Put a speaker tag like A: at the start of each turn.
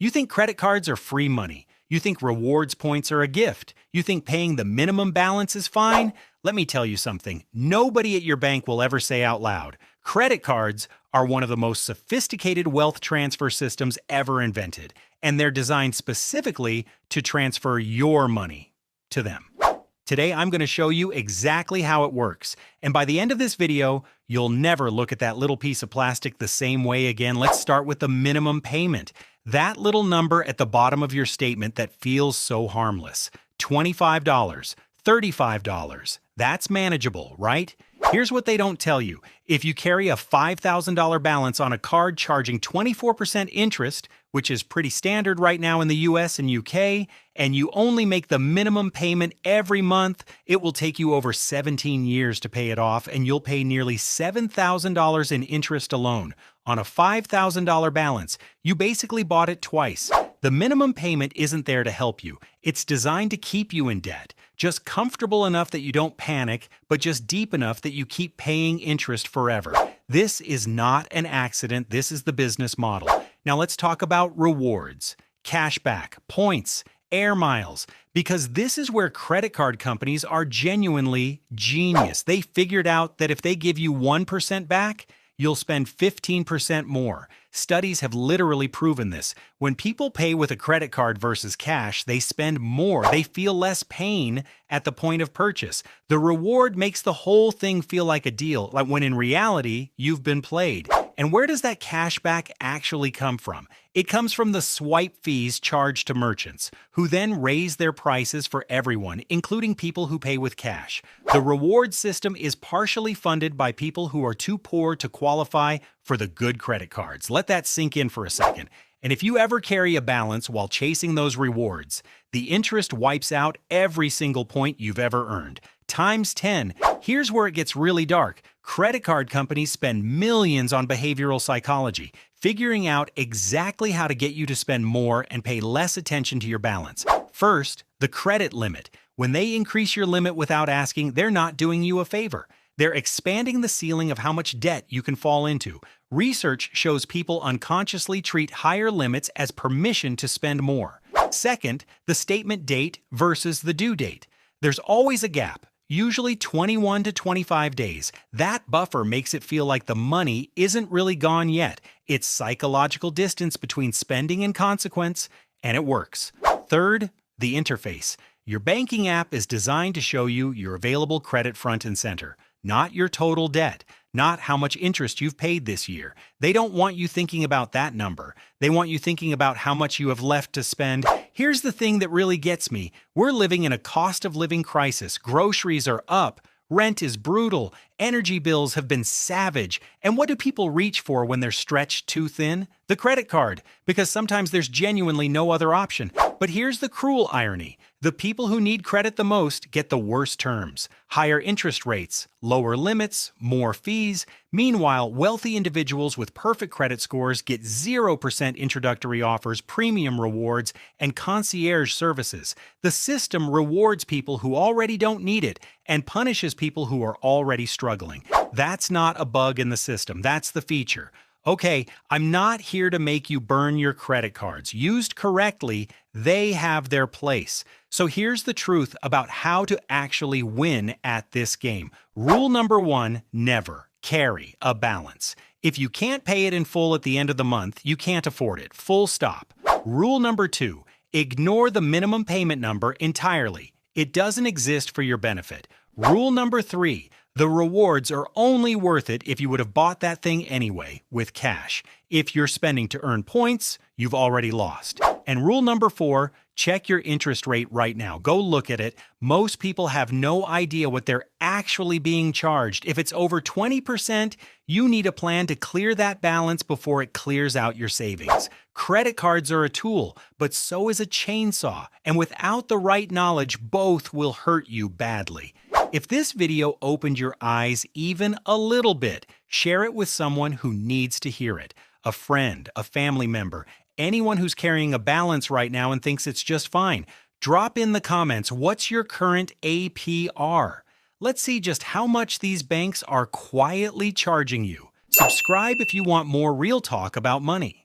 A: You think credit cards are free money. You think rewards points are a gift. You think paying the minimum balance is fine. Let me tell you something. Nobody at your bank will ever say out loud. Credit cards are one of the most sophisticated wealth transfer systems ever invented, and they're designed specifically to transfer your money to them. Today, I'm going to show you exactly how it works. And by the end of this video, you'll never look at that little piece of plastic the same way again. Let's start with the minimum payment. That little number at the bottom of your statement that feels so harmless. $25, $35. That's manageable, right? Here's what they don't tell you. If you carry a $5,000 balance on a card charging 24% interest, which is pretty standard right now in the US and UK, and you only make the minimum payment every month, it will take you over 17 years to pay it off, and you'll pay nearly $7,000 in interest alone. On a $5,000 balance, you basically bought it twice. The minimum payment isn't there to help you. It's designed to keep you in debt. Just comfortable enough that you don't panic, but just deep enough that you keep paying interest forever. This is not an accident. This is the business model. Now let's talk about rewards, cashback, points, air miles, because this is where credit card companies are genuinely genius. They figured out that if they give you 1% back, you'll spend 15% more. Studies have literally proven this. When people pay with a credit card versus cash, they spend more. They feel less pain at the point of purchase. The reward makes the whole thing feel like a deal, like when in reality, you've been played. And where does that cash back actually come from? It comes from the swipe fees charged to merchants, who then raise their prices for everyone, including people who pay with cash. The reward system is partially funded by people who are too poor to qualify for the good credit cards. Let that sink in for a second. And if you ever carry a balance while chasing those rewards, the interest wipes out every single point you've ever earned. Times 10. Here's where it gets really dark. Credit card companies spend millions on behavioral psychology, figuring out exactly how to get you to spend more and pay less attention to your balance. First, the credit limit. When they increase your limit without asking, they're not doing you a favor. They're expanding the ceiling of how much debt you can fall into. Research shows people unconsciously treat higher limits as permission to spend more. Second, the statement date versus the due date. There's always a gap, usually 21 to 25 days. That buffer makes it feel like the money isn't really gone yet. It's psychological distance between spending and consequence, and it works. Third, the interface. Your banking app is designed to show you your available credit front and center, not your total debt, not how much interest you've paid this year. They don't want you thinking about that number. They want you thinking about how much you have left to spend. Here's the thing that really gets me. We're living in a cost of living crisis. Groceries are up. Rent is brutal. Energy bills have been savage. And what do people reach for when they're stretched too thin? The credit card, because sometimes there's genuinely no other option. But here's the cruel irony. The people who need credit the most get the worst terms. Higher interest rates, lower limits, more fees. Meanwhile, wealthy individuals with perfect credit scores get 0% introductory offers, premium rewards, and concierge services. The system rewards people who already don't need it and punishes people who are already struggling. That's not a bug in the system. That's the feature. Okay, I'm not here to make you burn your credit cards. Used correctly, they have their place. So here's the truth about how to actually win at this game. Rule number 1, never carry a balance. If you can't pay it in full at the end of the month, you can't afford it. Full stop. Rule number 2, ignore the minimum payment number entirely. It doesn't exist for your benefit. Rule number 3, the rewards are only worth it if you would have bought that thing anyway, with cash. If you're spending to earn points, you've already lost. And rule number 4, check your interest rate right now. Go look at it. Most people have no idea what they're actually being charged. If it's over 20%, you need a plan to clear that balance before it clears out your savings. Credit cards are a tool, but so is a chainsaw. And without the right knowledge, both will hurt you badly. If this video opened your eyes even a little bit, share it with someone who needs to hear it. A friend, a family member, anyone who's carrying a balance right now and thinks it's just fine. Drop in the comments, what's your current APR? Let's see just how much these banks are quietly charging you. Subscribe if you want more real talk about money.